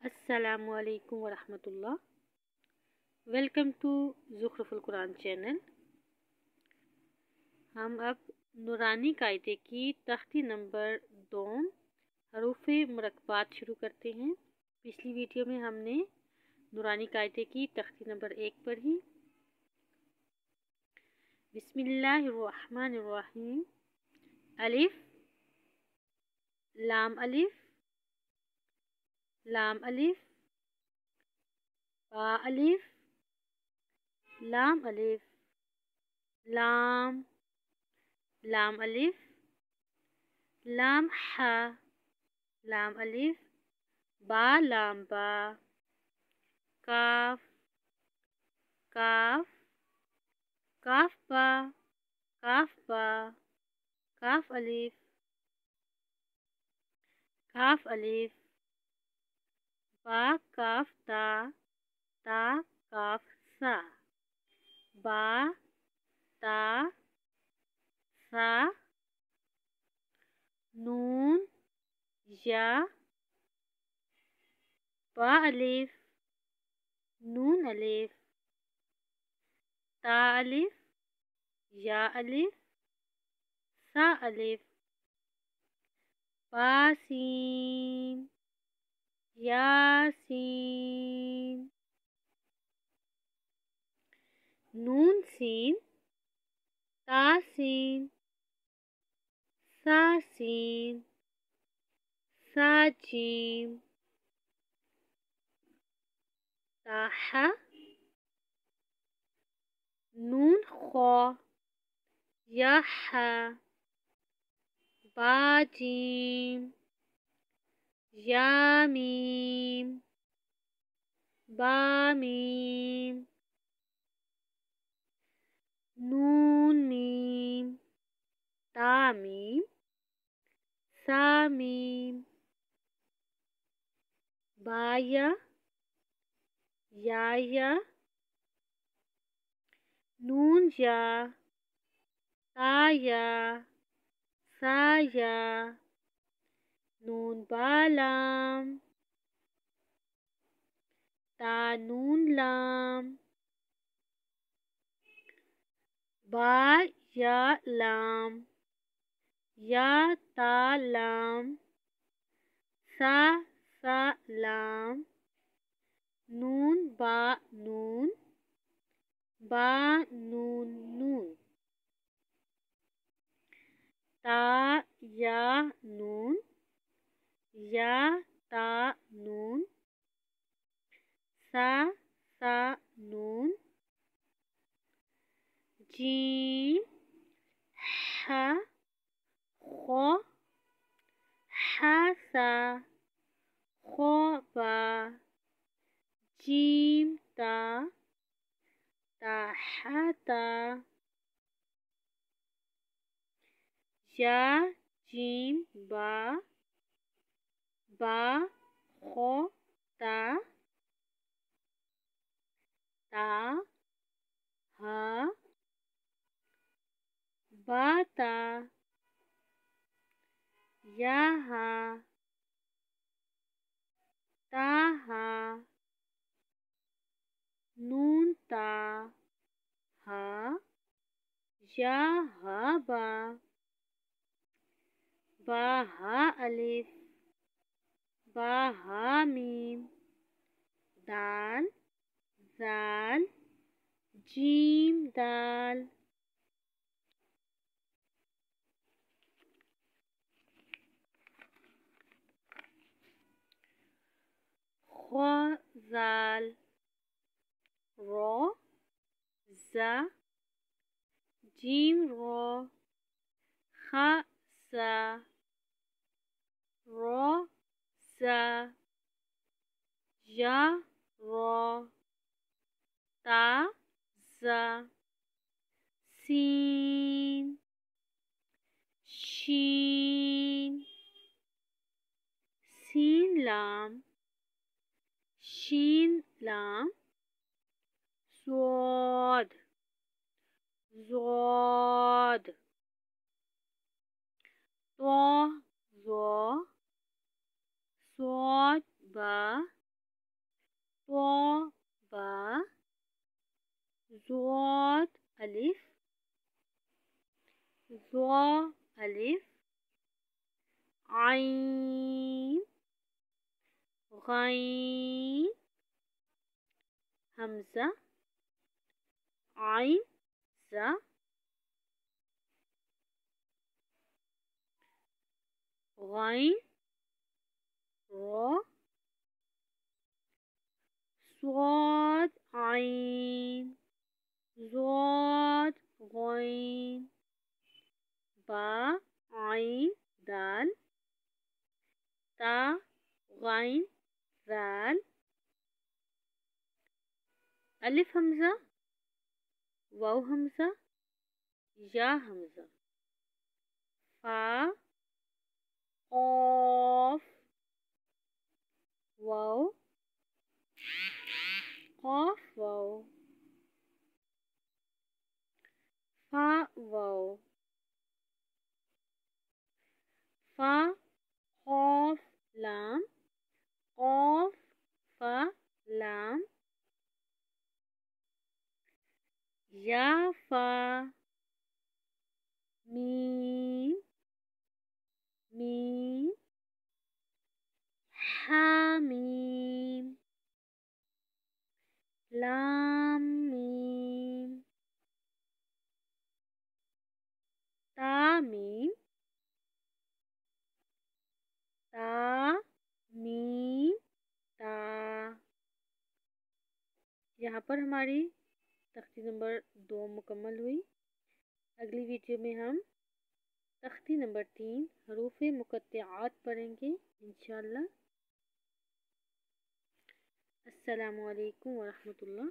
अस्सलामुअलैकुम वरहमतुल्लाह। Welcome to ज़ुख़्रुफ़ुल कुरान चैनल। हम अब नूरानी कायदे की तख्ती नंबर 2 हरूफ़ मुरक्काबात शुरू करते हैं। पिछली वीडियो में हमने नूरानी कायदे की तख्ती नंबर 1 पढ़ी। बिस्मिल्लाहिर्रहमानिर्रहीम। अलिफ लाम अलिफ लाम अलिफ बा अलिफ लाम अलिफ लाम लाम अलिफ लाम हा लाम अलिफ बा लाम बा काफ काफ काफ बा काफ बा काफ अलिफ काफ अलिफ बा काफ ता ता काफ सा बा ता सा नून या बा अलिफ नून अलिफ ता अलिफ या अलिफ सा अलिफ बासीन यासीन नून सीन तासीन सासीन साजीम ताहा नून खौ याहा बाजीम यामीम बामीम नून मीम तामीम सामीम बाया या नून या ताया साया नून बालाम ता नून लाम बा या लाम या ता लाम सा सा लाम नून बा नून बा नून नून ता या नून या ता नून सा सा नून जीम हा खौ हा सा खौ बा जीम ता ता हा ता या जीम बा बा खौ ता ता हा बा ता या हा ता हा नून ता हा या हा बा बा हा अलिफ बा हा मीम दाल जाल जीम दाल खौ जाल रौ जा जीम रौ खा सा रौ सा या रौ ता जा सीन शीन सीन लाम शीन लाम स्वाद ज़ौद तो ज़ौ स्वाद बा ज़ाद अलिफ, ज़ा अलिफ, आइन, गैन, हमज़ा, आइन, ज़ा, गैन, रा, स्वाद आइन, ज़ाद गैन, बा आइन दाल, ता गैन दाल, अलिफ हमज़ा, वाव हमज़ा, या हमज़ा, फा, क़ाफ, वाव, क़ाफ वाव, फा वाव, फा क़ाफ लाम, क़ाफ फा लाम, या फा, मीम, मीम, हा मीम, लाम मीम, ता मीम, ता मीम, ता। यहाँ पर हमारी तख्ती नंबर 2 मुकम्मल हुई। अगली वीडियो में हम तख्ती नंबर 3 हरूफ मुक़त्तआत पढ़ेंगे इंशाअल्लाह। अस्सलामु अलैकुम व रहमतुल्लाह।